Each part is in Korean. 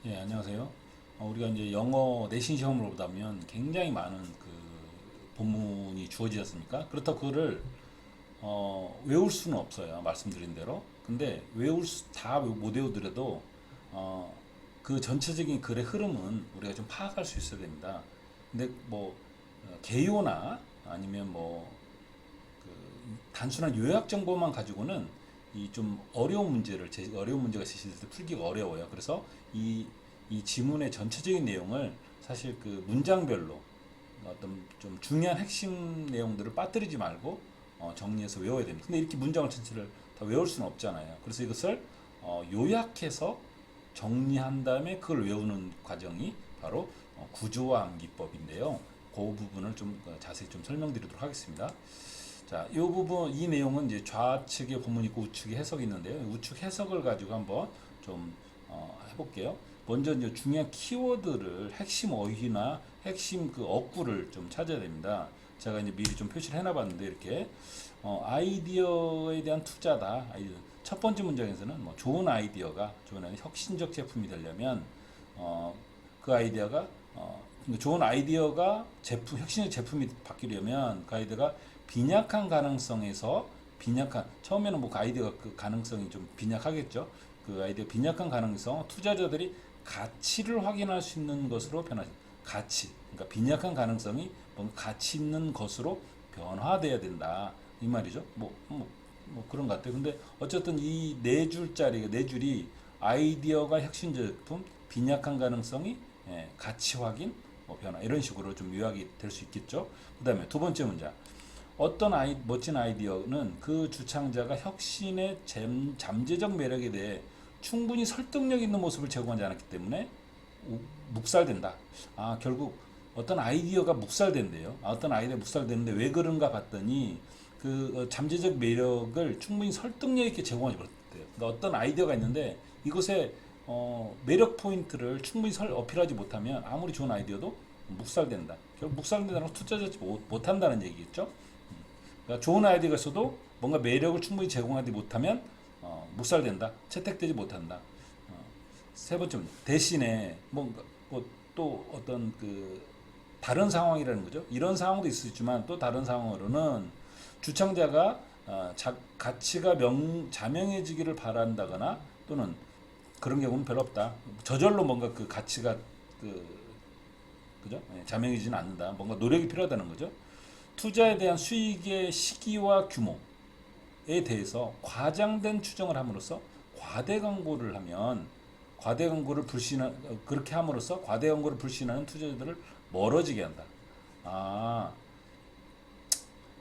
예, 안녕하세요. 우리가 이제 영어 내신 시험을 보다 보면 굉장히 많은 그 본문이 주어지지 않습니까? 그렇다고 그거를 외울 수는 없어요. 말씀드린 대로. 근데 다 못 외우더라도 어, 그 전체적인 글의 흐름은 우리가 좀 파악할 수 있어야 됩니다. 근데 뭐 개요나 아니면 뭐 단순한 요약 정보만 가지고는 이 좀 어려운 문제가 제시될 때 풀기가 어려워요. 그래서 이 지문의 전체적인 내용을 사실 그 문장별로 어떤 좀 중요한 핵심 내용들을 빠뜨리지 말고 정리해서 외워야 됩니다. 근데 이렇게 문장을 전체를 다 외울 수는 없잖아요. 그래서 이것을 요약해서 정리한 다음에 그걸 외우는 과정이 바로 구조화 암기법인데요. 그 부분을 좀 자세히 좀 설명드리도록 하겠습니다. 자, 이 부분, 이 내용은 이제 좌측에 본문이 있고 우측에 해석이 있는데요. 우측 해석을 가지고 한번 좀 해볼게요. 먼저 이제 중요한 키워드를 핵심 어휘나 핵심 그 어구를 좀 찾아야 됩니다. 제가 이제 미리 좀 표시를 해놔봤는데 이렇게 아이디어에 대한 투자다. 첫 번째 문장에서는 뭐 좋은 혁신적 제품이 되려면 그 아이디어가 좋은 아이디어가 혁신의 제품이 바뀌려면 그 아이디어가 빈약한 가능성에서 처음에는 뭐 그 아이디어가 그 가능성이 좀 빈약하겠죠. 그 아이디어 빈약한 가능성 투자자들이 가치를 확인할 수 있는 것으로 가치, 그러니까 빈약한 가능성이 뭔가 가치 있는 것으로 변화돼야 된다 이 말이죠. 뭐 그런 것 같아요. 근데 어쨌든 이 네 줄이 아이디어가 혁신 제품, 빈약한 가능성이 가치 확인, 뭐 변화 이런 식으로 좀 요약이 될 수 있겠죠. 그다음에 두 번째 문장. 멋진 아이디어는 그 주창자가 혁신의 잠재적 매력에 대해 충분히 설득력 있는 모습을 제공하지 않았기 때문에 묵살된다. 결국 어떤 아이디어가 묵살된대요. 어떤 아이디어가 묵살되는데 왜 그런가 봤더니 그 잠재적 매력을 충분히 설득력 있게 제공하지 못했대요. 그러니까 어떤 아이디어가 있는데 이것의 매력 포인트를 충분히 어필하지 못하면 아무리 좋은 아이디어도 묵살된다. 결국 묵살된다는 건 투자하지 못한다는 얘기겠죠. 그러니까 좋은 아이디어가 있어도 뭔가 매력을 충분히 제공하지 못하면 묵살된다. 채택되지 못한다. 세 번째 문제. 대신에 뭔가 또 어떤 그 다른 상황이라는 거죠. 이런 상황도 있을 수 있지만 또 다른 상황으로는 주창자가 가치가 자명해지기를 바란다거나 또는 그런 경우는 별로 없다. 저절로 뭔가 그 가치가 그 그죠? 자명해지지는 않는다. 뭔가 노력이 필요하다는 거죠. 투자에 대한 수익의 시기와 규모에 대해서 과장된 추정을 함으로써 과대 광고를 그렇게 함으로써 과대 광고를 불신하는 투자자들을 멀어지게 한다. 아,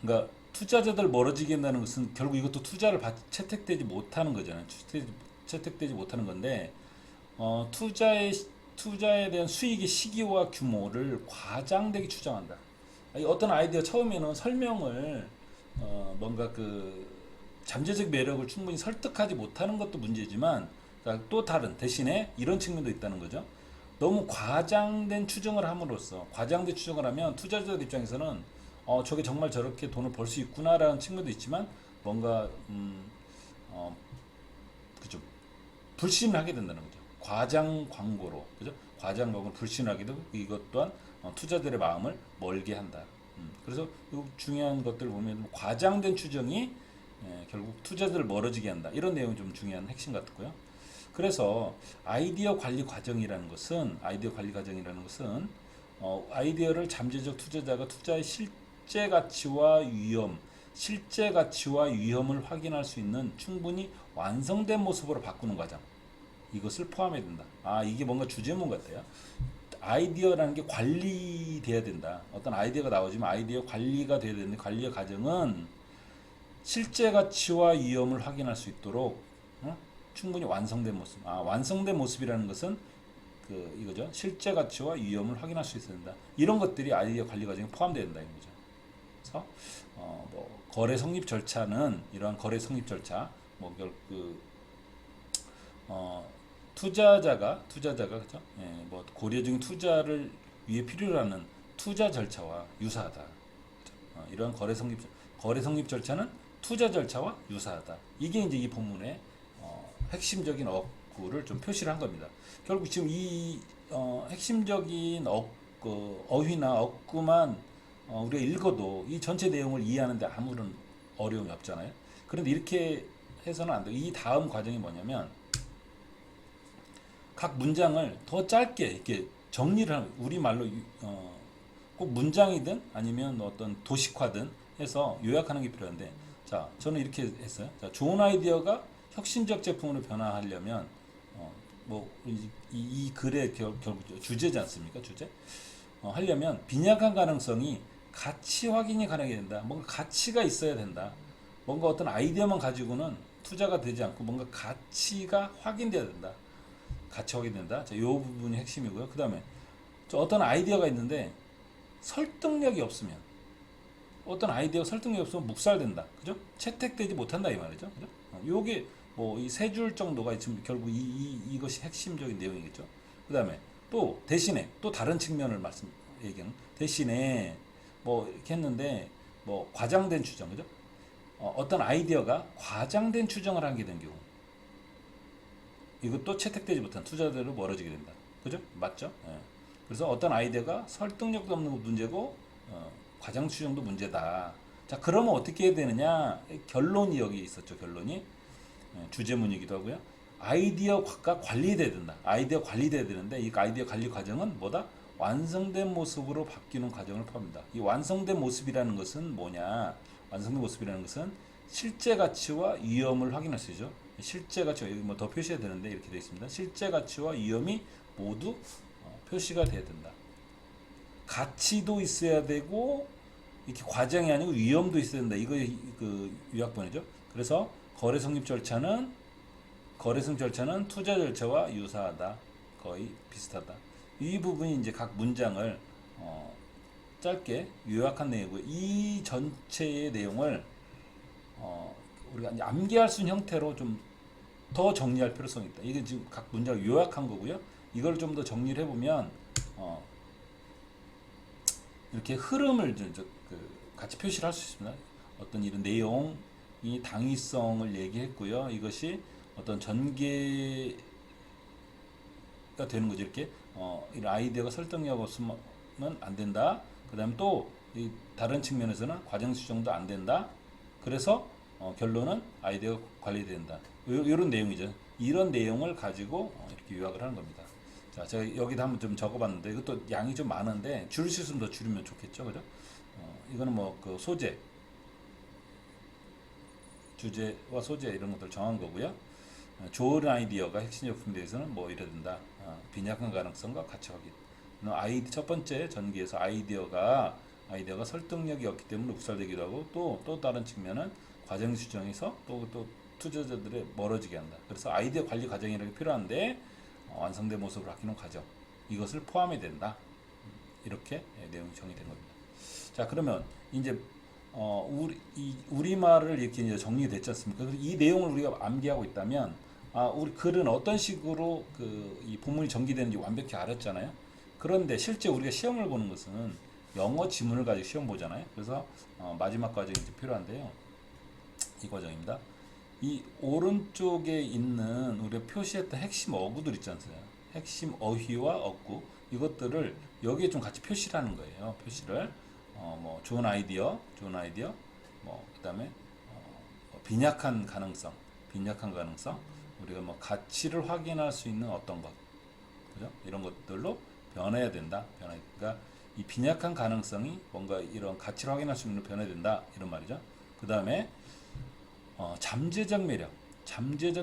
그러니까 투자자들 멀어지게 한다는 것은 결국 이것도 채택되지 못하는 거잖아요. 채택되지 못하는 건데 투자에 대한 수익의 시기와 규모를 과장되게 추정한다. 어떤 아이디어 처음에는 설명을 뭔가 그 잠재적 매력을 충분히 설득하지 못하는 것도 문제지만 그러니까 또 다른 대신에 이런 측면도 있다는 거죠. 너무 과장된 추정을 하면 투자자들 입장에서는 저게 정말 저렇게 돈을 벌 수 있구나라는 측면도 있지만 뭔가 그죠 불신을 하게 된다는 거죠. 과장 광고로 그죠? 과장 광고를 불신하게 되고 이것 또한 투자들의 마음을 멀게 한다. 그래서 이 중요한 것들을 보면 과장된 추정이 결국 투자들을 멀어지게 한다. 이런 내용이 좀 중요한 핵심 같고요. 그래서 아이디어를 잠재적 투자자가 투자의 실제 가치와 위험을 확인할 수 있는 충분히 완성된 모습으로 바꾸는 과정. 이것을 포함해야 된다. 이게 뭔가 주제문 같아요. 아이디어라는 게 관리돼야 된다. 어떤 아이디어가 나오지만 아이디어 관리가 돼야 되는데 관리의 과정은 실제 가치와 위험을 확인할 수 있도록 충분히 완성된 모습. 완성된 모습이라는 것은 이거죠. 실제 가치와 위험을 확인할 수 있어야 된다. 이런 것들이 아이디어 관리 과정에 포함되어 된다 이거죠. 그래서 뭐 거래 성립 절차는 이러한 거래 성립 절차 뭐그 투자자가 그죠? 뭐 고려 중 투자를 위해 필요로 하는 투자 절차와 유사하다. 이러한 거래 성립 절차는 투자 절차와 유사하다. 이게 이제 이 본문의 핵심적인 없구를 좀 표시를 한 겁니다. 결국 지금 이 핵심적인 어휘나 어구만 우리가 읽어도 이 전체 내용을 이해하는데 아무런 어려움이 없잖아요. 그런데 이렇게 해서는 안 돼요. 이 다음 과정이 뭐냐면 각 문장을 더 짧게 이렇게 정리를 하는, 우리말로 꼭 문장이든 아니면 어떤 도식화든 해서 요약하는 게 필요한데, 자, 저는 이렇게 했어요. 자, 좋은 아이디어가 혁신적 제품으로 변화하려면 이 글의 결국 주제지 않습니까? 주제? 하려면 빈약한 가능성이 가치 확인이 가능해야 된다. 뭔가 가치가 있어야 된다. 뭔가 어떤 아이디어만 가지고는 투자가 되지 않고 뭔가 가치가 확인돼야 된다. 가치 확인된다. 자, 이 부분이 핵심이고요. 그 다음에 어떤 아이디어가 있는데 설득력이 없으면, 어떤 아이디어 설득력이 없으면 묵살된다. 그죠? 채택되지 못한다 이 말이죠. 그죠? 요게 뭐 이 세 줄 정도가 지금 결국 이것이 핵심적인 내용이겠죠. 그 다음에 또 대신에 또 다른 측면을 얘기하는, 대신에 뭐 이렇게 했는데 뭐 과장된 추정, 그죠? 어떤 아이디어가 과장된 추정을 하게 된 경우, 이것도 채택되지 못한 투자자로 멀어지게 된다. 그죠? 맞죠? 예. 그래서 어떤 아이디어가 설득력도 없는 거 문제고 과장 추정도 문제다. 자, 그러면 어떻게 해야 되느냐? 결론이 여기 있었죠. 결론이 주제문이기도 하고요. 아이디어가 관리돼야 된다. 아이디어 관리돼야 되는데 이 아이디어 관리 과정은 뭐다? 완성된 모습으로 바뀌는 과정을 포함합니다. 이 완성된 모습이라는 것은 뭐냐? 완성된 모습이라는 것은 실제 가치와 위험을 확인할 수 있죠. 실제 가치와, 여기 뭐 더 표시해야 되는데 이렇게 되어 있습니다. 실제 가치와 위험이 모두 표시가 돼야 된다. 가치도 있어야 되고 이렇게 과정이 아니고 위험도 있어야 된다. 이거 그 요약본이죠. 그래서 거래 성립 절차는 투자 절차와 유사하다. 거의 비슷하다. 이 부분이 이제 각 문장을 짧게 요약한 내용이고, 이 전체의 내용을 우리가 이제 암기할 수 있는 형태로 좀 더 정리할 필요성이 있다. 이게 지금 각 문장을 요약한 거고요. 이걸 좀 더 정리를 해보면 이렇게 흐름을 같이 표시를 할 수 있습니다. 어떤 이런 내용이 당위성을 얘기했고요. 이것이 어떤 전개가 되는 거죠. 이렇게 이런 아이디어가 설득력 없으면 안 된다. 그 다음에 또 다른 측면에서는 과정 수정도 안 된다. 그래서 결론은 아이디어 관리된다. 이런 내용이죠. 이런 내용을 가지고 이렇게 요약을 하는 겁니다. 자, 제가 여기다 한번 좀 적어봤는데 이것도 양이 좀 많은데 줄일 수 있으면 더 줄이면 좋겠죠, 그죠? 이거는 뭐 그 소재, 주제와 소재 이런 것들 정한 거고요. 좋은 아이디어가 핵심 제품에 대해서는 뭐 이래야 된다. 빈약한 가능성과 가치 확인. 첫 번째 전기에서 아이디어가 설득력이 없기 때문에 묵살되기도 하고, 또 다른 측면은 과정 수정에서 또 투자자들의 멀어지게 한다. 그래서 아이디어 관리 과정이라는 게 필요한데 완성된 모습으로 바뀌는 과정, 이것을 포함해야 된다. 이렇게 내용이 정의된 겁니다. 자, 그러면 이제 우리말을 이렇게 이제 정리됐지 않습니까? 그래서 이 내용을 우리가 암기하고 있다면 우리 글은 어떤 식으로 이 본문이 전개되는지 완벽히 알았잖아요. 그런데 실제 우리가 시험을 보는 것은 영어 지문을 가지고 시험 보잖아요. 그래서 마지막 과정이 이제 필요한데요. 이 과정입니다. 이 오른쪽에 있는 우리가 표시했던 핵심 어구들 있지 않습니까? 핵심 어휘와 어구, 이것들을 여기에 좀 같이 표시를 하는 거예요. 표시를 뭐 좋은 아이디어, 뭐 그다음에 빈약한 가능성, 우리가 뭐 가치를 확인할 수 있는 어떤 것, 그죠? 이런 것들로 변해야 된다. 그러니까 이 빈약한 가능성이 뭔가 이런 가치를 확인할 수 있는 변해야 된다. 이런 말이죠. 그다음에 잠재적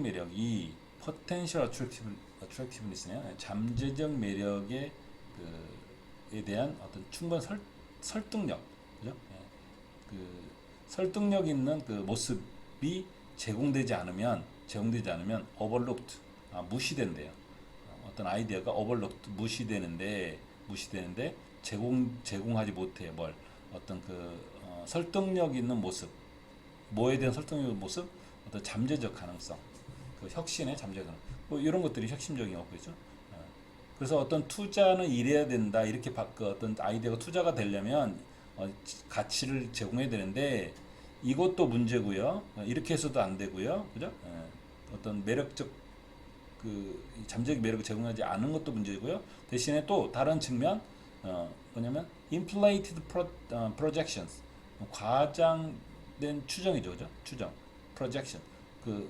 매력이 potential attractiveness냐, 잠재적 매력에 에 대한 어떤 충분한 설득력, 그죠? 설득력 있는 그 모습이 제공되지 않으면 overlooked, 무시된대요. 어떤 아이디어가 overlooked, 무시되는데 제공하지 못해. 어떤 설득력 있는 모습, 뭐에 대한 설득력 있는 모습, 어떤 잠재적 가능성, 그 혁신의 잠재적 가능성, 뭐 이런 것들이 핵심적인 거죠. 그래서 어떤 투자는 이래야 된다. 이렇게 어떤 아이디어가 투자가 되려면 가치를 제공해야 되는데 이것도 문제고요. 이렇게 해서도 안 되고요. 그죠? 어떤 매력적 이 잠재적 매력을 제공하지 않은 것도 문제고요. 대신에 또 다른 측면 뭐냐면 inflated projections, 과장된 추정이죠, 그죠? 추정, projection, 그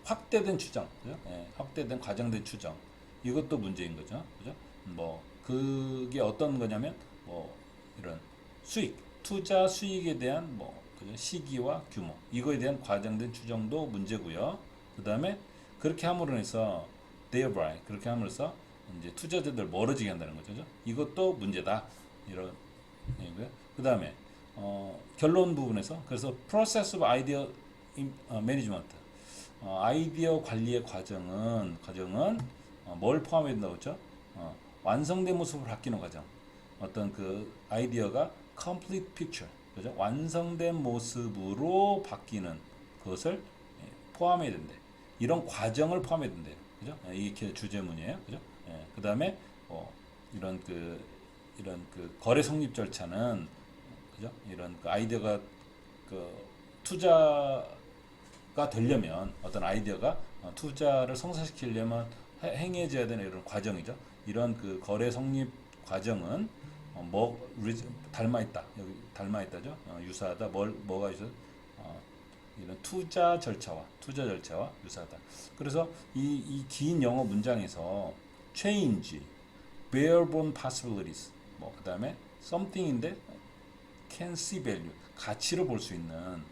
확대된 추정, 그죠? 예, 확대된 과장된 추정, 이것도 문제인 거죠, 그죠? 뭐 그게 어떤 거냐면 뭐 이런 수익, 투자 수익에 대한 뭐 그죠? 시기와 규모, 이거에 대한 과장된 추정도 문제고요. 그 다음에 그렇게 함으로 해서 thereby, 그렇게 함으로써 이제 투자자들 멀어지게 한다는 거죠. 그죠? 이것도 문제다. 이런 얘기고요. 그 다음에 결론 부분에서 그래서 process of idea management, 아이디어 관리의 과정은 뭘 포함해야 된다고 했죠? 완성된 모습으로 바뀌는 과정. 어떤 그 아이디어가 complete picture, 그죠? 완성된 모습으로 바뀌는 그것을 포함해야 된대. 이런 과정을 포함해야 된대요. 그죠? 이게 주제문이에요. 그죠? 그 다음에 이런 그 거래 성립 절차는, 그죠? 이런 그 아이디어가 그 투자가 되려면, 어떤 아이디어가 투자를 성사시키려면 행해져야 되는 이런 과정이죠. 이런 그 거래 성립 과정은 닮아 있다. 여기 닮아 있다죠. 유사하다. 뭐가 있어? 이런 투자 절차와 유사하다. 그래서 이 긴 영어 문장에서 change, bearable possibilities, 뭐 그다음에 something인데 can see value, 가치로 볼 수 있는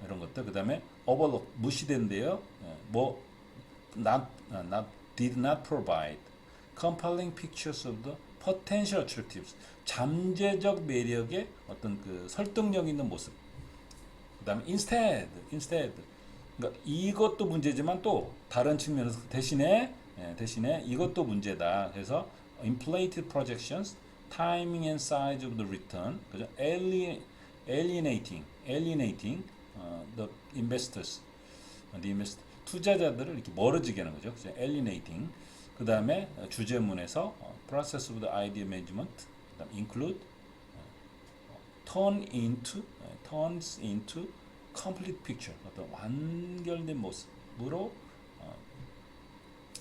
이런 것들. 그다음에 overlook, 무시된대요. 뭐 did not provide compelling pictures of the potential attractives, 잠재적 매력의 어떤 그 설득력 있는 모습. 그다음에 instead. 그러니까 이것도 문제지만 또 다른 측면에서 대신에 이것도 문제다. 그래서 inflated projections, timing and size of the return, 그죠? alienating the investors, 투자자들을 이렇게 멀어지게 하는 거죠. 그죠? alienating. 그다음에 주제문에서 process of the idea management, 그다음 include, turns into complete picture, 어떤 완결된 모습으로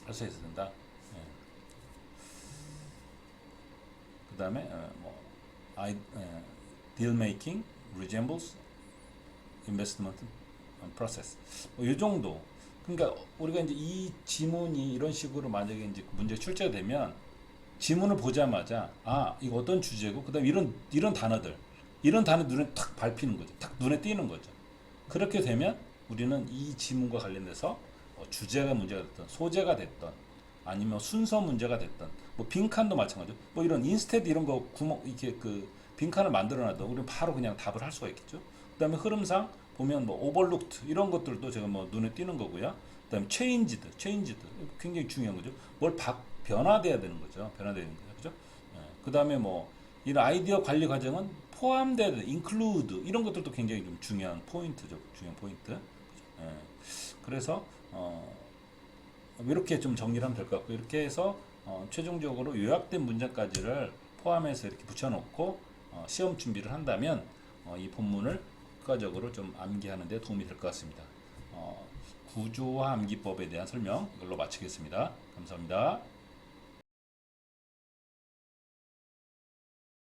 할 수 있어야 된다. 그 다음에 deal making resembles investment process. 이 정도. 그러니까 우리가 이제 이 지문이 이런 식으로 만약에 이제 문제 출제가 되면 지문을 보자마자 이거 어떤 주제고, 그다음 이런 단어들, 이런 단어 눈에 탁 밟히는 거죠. 탁 눈에 띄는 거죠. 그렇게 되면 우리는 이 지문과 관련돼서 주제가 문제가 됐던, 소재가 됐던, 아니면 순서 문제가 됐던, 뭐 빈칸도 마찬가지죠. 뭐 이런 인스테드 이런 거 구멍 이렇게 그 빈칸을 만들어놔도 우리는 바로 그냥 답을 할 수가 있겠죠. 그다음에 흐름상 보면 뭐 오버룩트 이런 것들도 제가 뭐 눈에 띄는 거고요. 그다음에 체인지드 굉장히 중요한 거죠. 변화돼야 되는 거죠. 변화되는 거죠. 그죠? 그다음에 뭐 이런 아이디어 관리 과정은 포함돼야 돼. include 이런 것들도 굉장히 좀 중요한 포인트죠. 중요한 포인트. 그래서 이렇게 좀 정리를 하면 될 것 같고, 이렇게 해서 최종적으로 요약된 문장까지를 포함해서 이렇게 붙여놓고 시험 준비를 한다면 이 본문을 효과적으로 좀 암기하는 데 도움이 될 것 같습니다. 구조화 암기법에 대한 설명 이걸로 마치겠습니다. 감사합니다.